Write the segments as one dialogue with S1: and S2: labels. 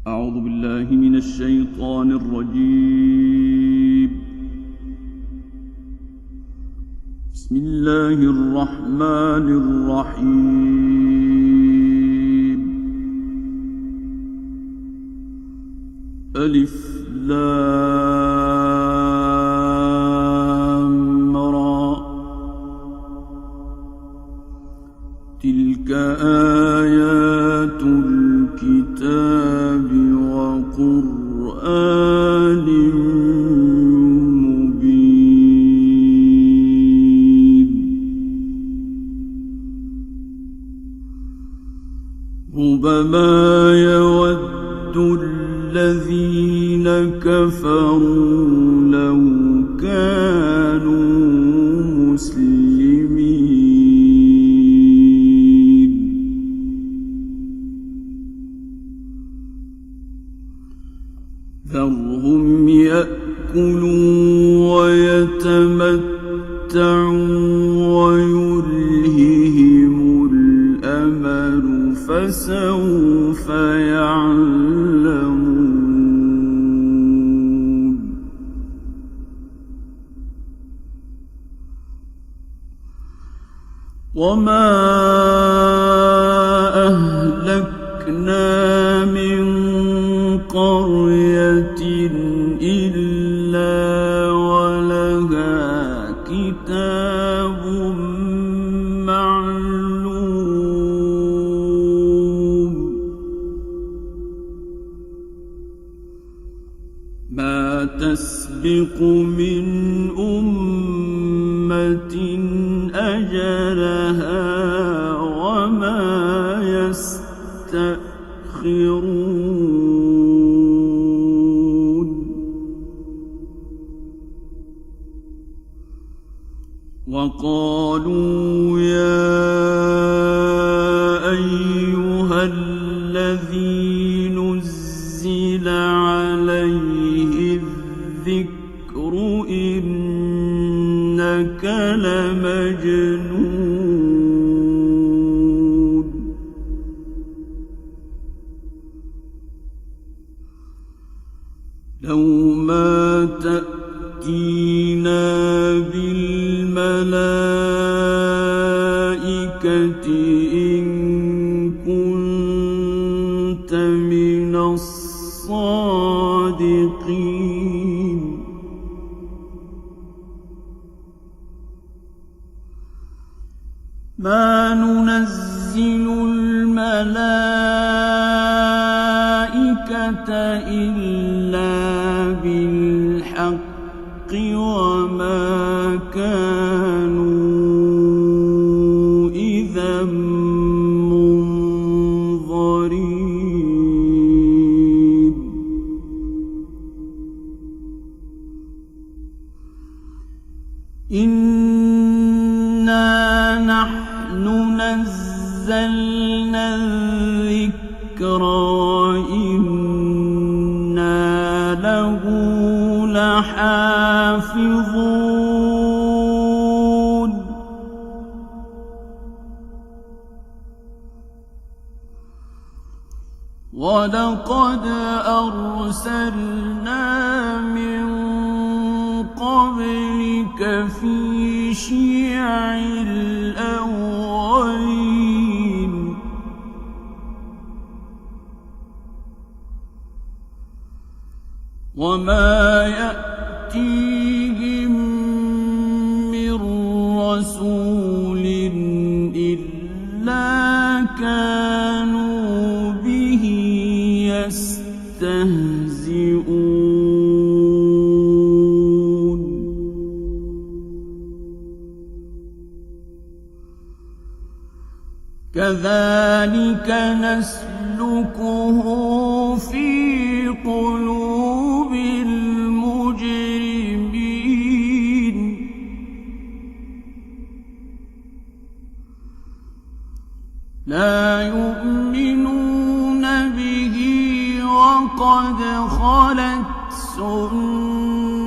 S1: أعوذ بالله من الشيطان الرجيم. بسم الله الرحمن الرحيم. ألف لام را، تلك آيات الكتاب وقرآن مبين. ربما يود الذين كفروا لو كانوا مسلمين. ذرهم يأكلوا ويتمتعوا ويلههم الأمل، فسوف يعلمون. وما أهلكنا من قرية إلا ولها كتاب معلوم. ما تسبق من أمة أجلها وما يستأخرون. وقالوا يا أيها الذي نزل عليه الذكر إنك لمجنون. لو ما تأتينا بالملائكة إن كنت من الصادقين. ما ننزل الملائكة إلا بالحق وما كانوا إذا منظرين. إنا نحن نزلنا الذكر وإنا له لحافظون. ولقد أرسلنا من قبلك في شيع الأولين. وما يأتيهم من رسول إلا كانوا به يستهزئون. كذلك نسلكه في قلوب المجرمين. لا يؤمنون به وقد خلت سنة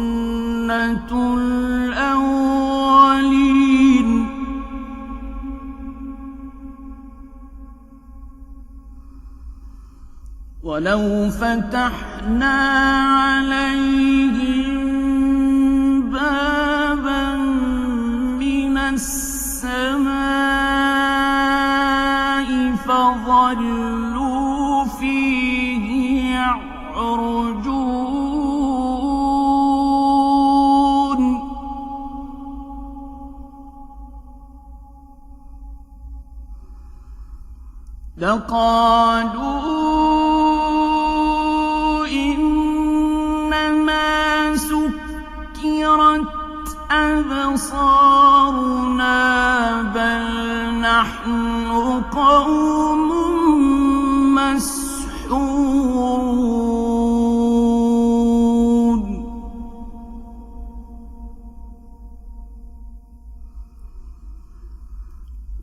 S1: الأولين. ولو فتحنا عليهم بابا من السماء فظلوا فيه يعرجون لقالوا إنما سكرت أبصارنا بل نحن قوم مسحورون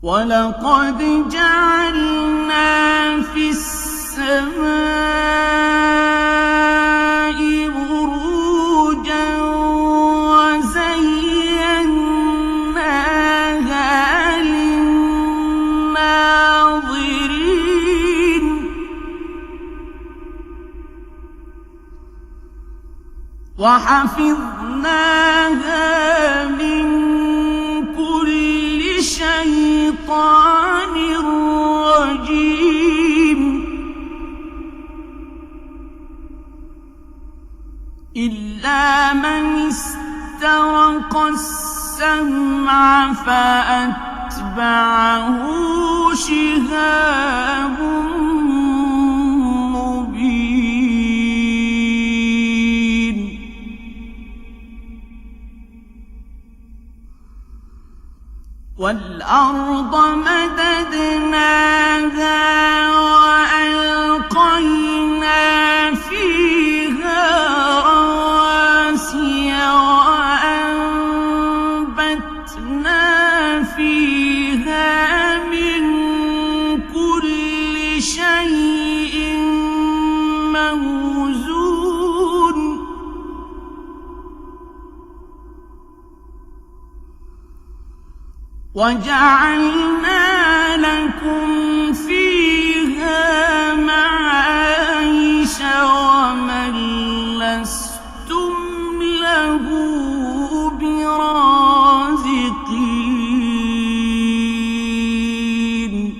S1: ولقد جعلنا في السماء بروجا وزيناها للناظرين وحفظناها من كل شيطان رجيم إلا من استرق السمع فأتبعه شهاب مبين والأرض مددناها وألقينا فيها رواسي وأنبتنا فيها من كل شيء موزون وجعلنا لكم فيها معايش ومن لستم له برازقين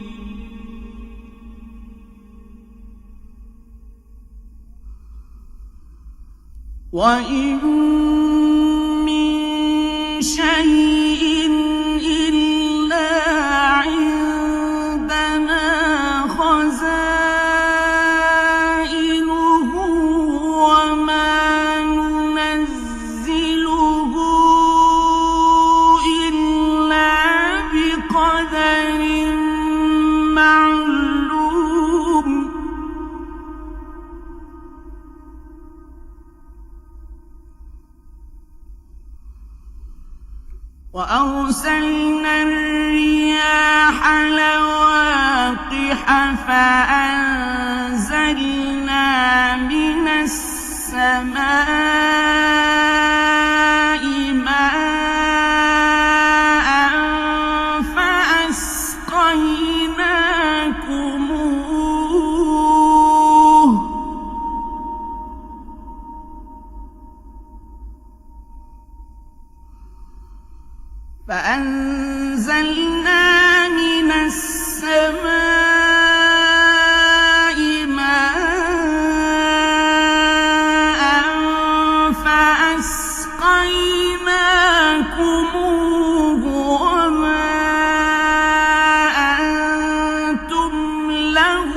S1: وإن من شيء إلا عندنا خزائنه وما ننزله إلا بقدر معلوم وأرسلنا الرياح لواقح فأنزلنا من السماء ماء فأسقيناكموه فأنزلنا من السماء ماء فأسقيناكموه وما أنتم له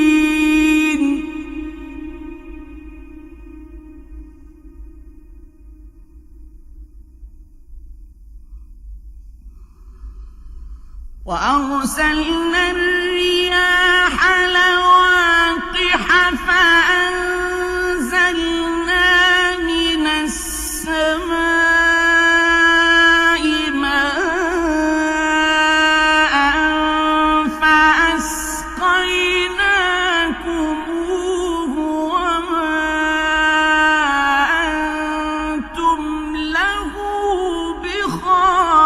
S1: بخازنين وأرسلنا الرياح لواقح فأنزلنا من السماء ماء فأسقيناكموه وما أنتم له بخازنين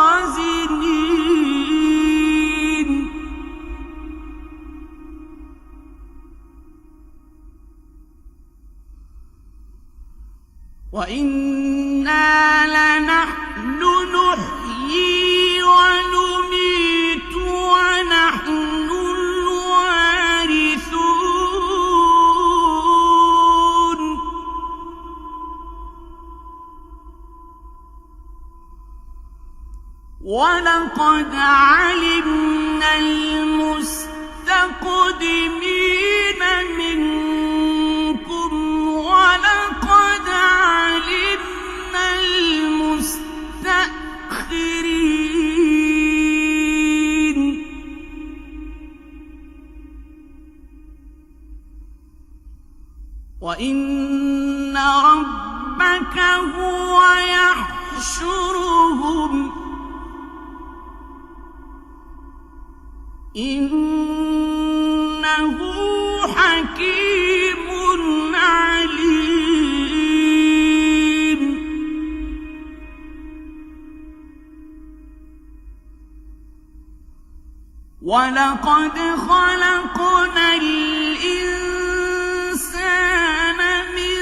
S1: ولقد علمنا المستقدمين منكم ولقد علمنا المستأخرين وإن ربك هو يحشرهم إنه حكيم عليم ولقد خلقنا الإنسان من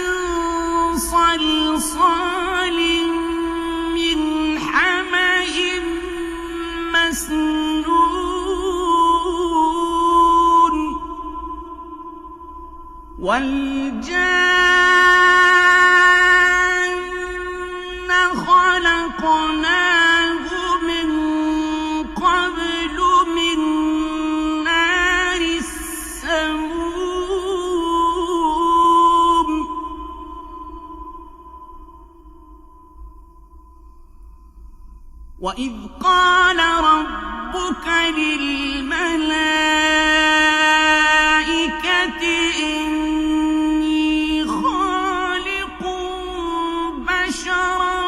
S1: صلصال من حمأ مسنون والجان خلقناه من قبل من نار السموم وإذ قال ربك للملائكة إني خالق بشرا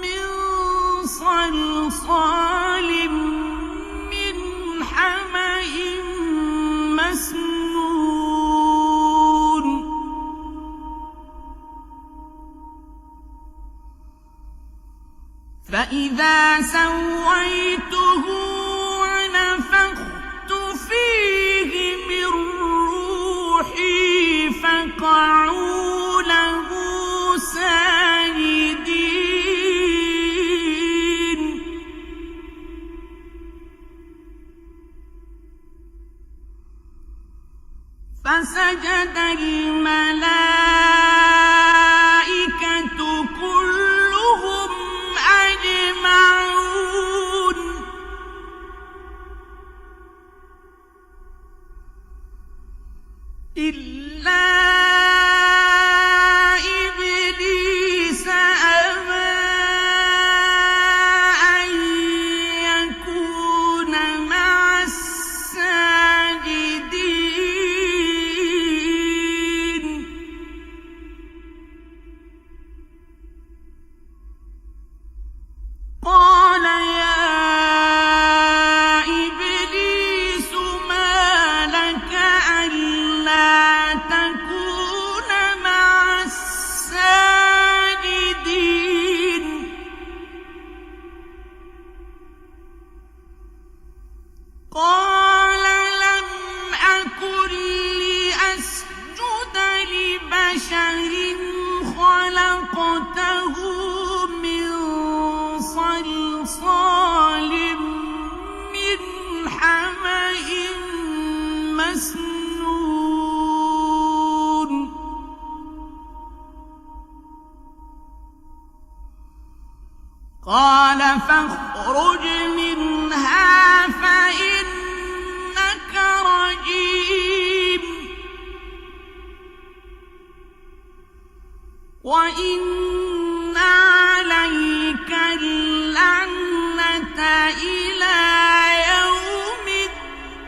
S1: من صلصال من حمأ مسنون فإذا سويته ونفخت فيه من روحي فقعوا له ساجدين فسجد الملائكة كلهم أجمعون إلا إبليس أبى أن يكون مع الساجدين قال يا إبليس ما لك ألا تكون مع الساجدين قال لم أكن لأسجد لبشر خلقته من صلصال من حمأ مسنون قال فاخرج منها فإنك رجيم وإن عليك اللعنة إلى يوم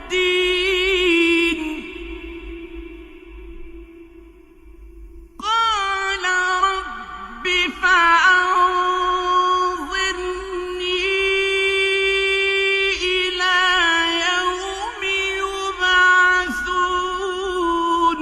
S1: الدين قال رب فأنظرني إلى يوم يبعثون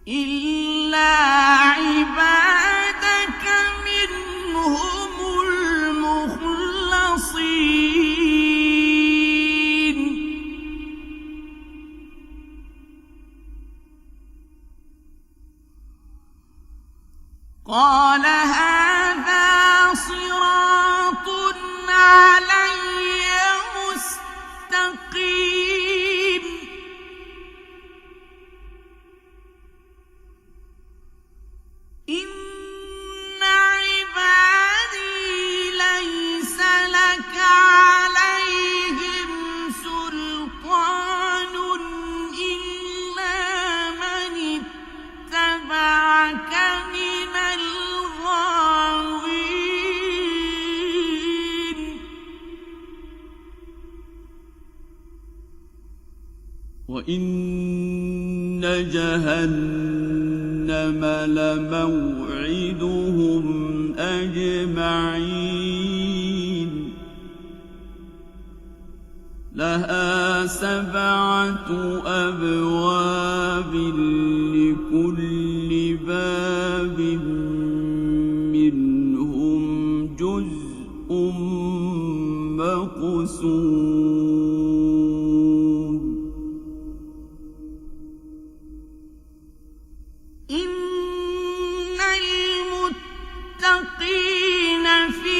S1: إلا عبادك منهم المخلصين قال هذا صراط علي مستقيم إن عبادي ليس لك عليهم سلطان إلا من اتبعك من الغاوين وإن جهنم لموعدهم أجمعين لها 7 أبواب لكل باب منهم جزء مقسوم إن المتقين في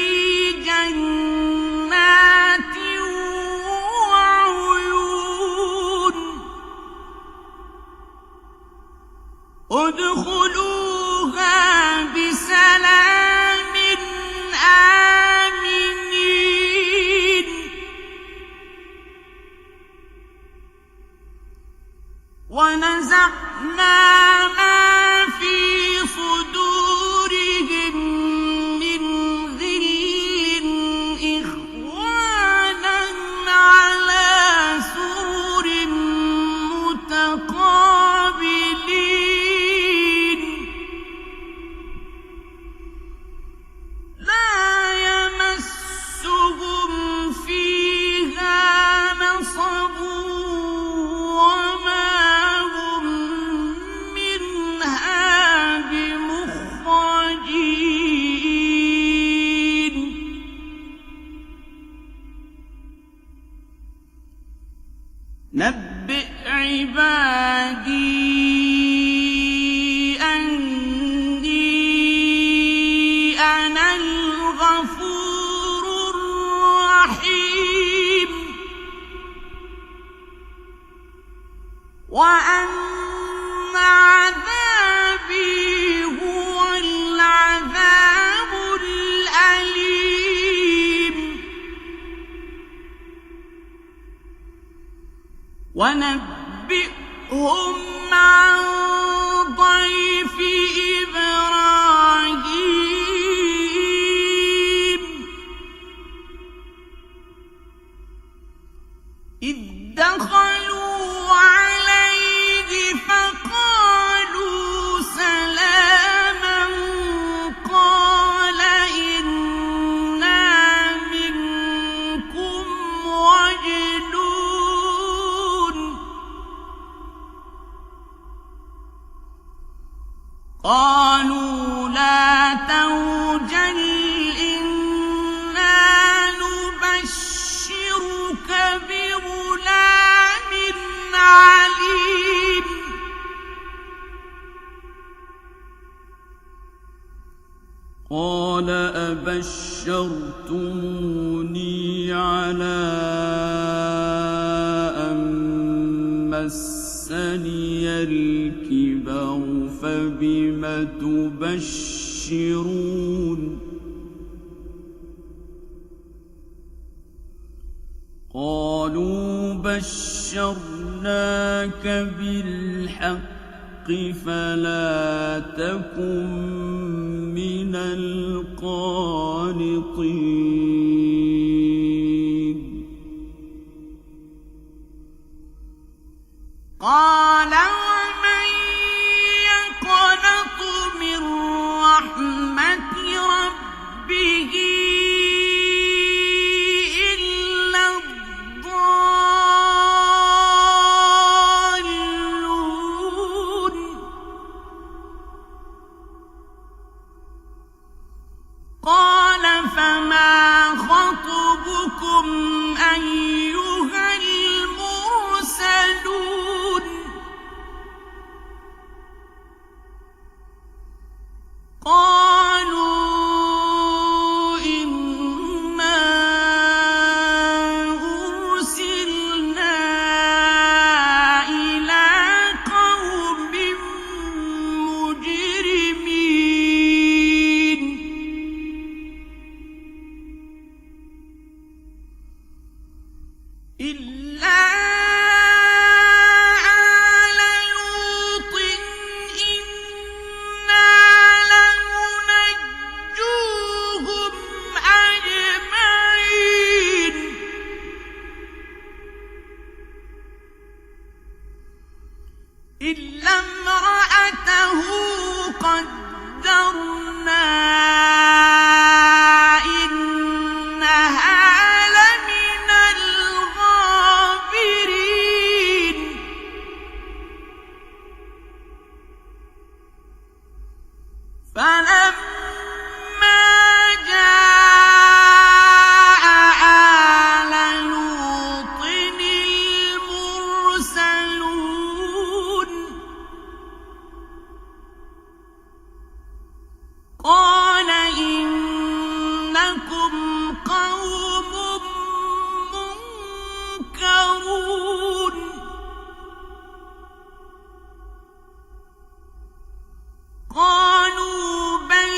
S1: جنات وعيون ادخلوها بسلام آمنين ونزعنا ما في صدورهم من غل إخوانا على سرر متقابلين لا يمسهم فيها نصب وما هم منها بمخرجين نبئ عبادي أني أنا الغفور الرحيم وأن عذابي هو العذاب الأليم ونبئهم عن ضيف إبراهيم إذ دخلوا عليه فقالوا سلاما قال إنا منكم وجلون قالوا لا توجل إنا نبشرك بغلام عليم قال أبشرتموني على أن مسني الكبر فبم تبشرون قالوا بشرناك بالحق فلا تكن من القانطين قال ومن يقنط من رحمة ربه إلا الضالون إلا امرأته قدرنا إنها لمن الغابرين فلما جاء آل لوط المرسلون قال إنكم قوم منكرون قالوا بل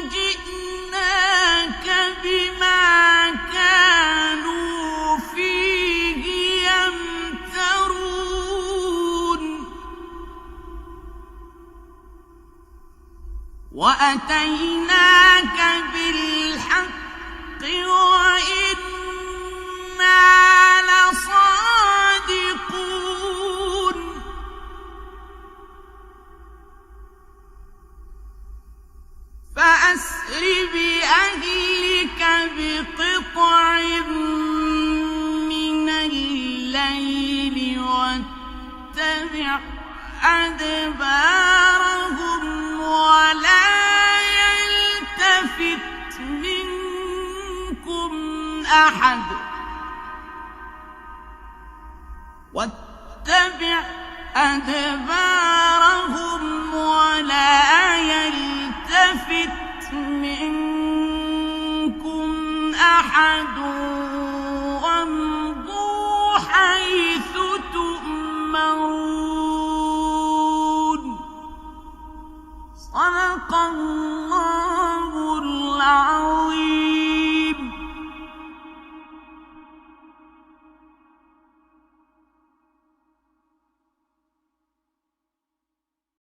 S1: جئناك بما كانوا فيه يمترون وأتيناك بالحق وإنا لصادقون فأسر بأهلك بقطع من الليل واتبع أدبارهم ولا يلتفت منكم أحد واتبع أدبارهم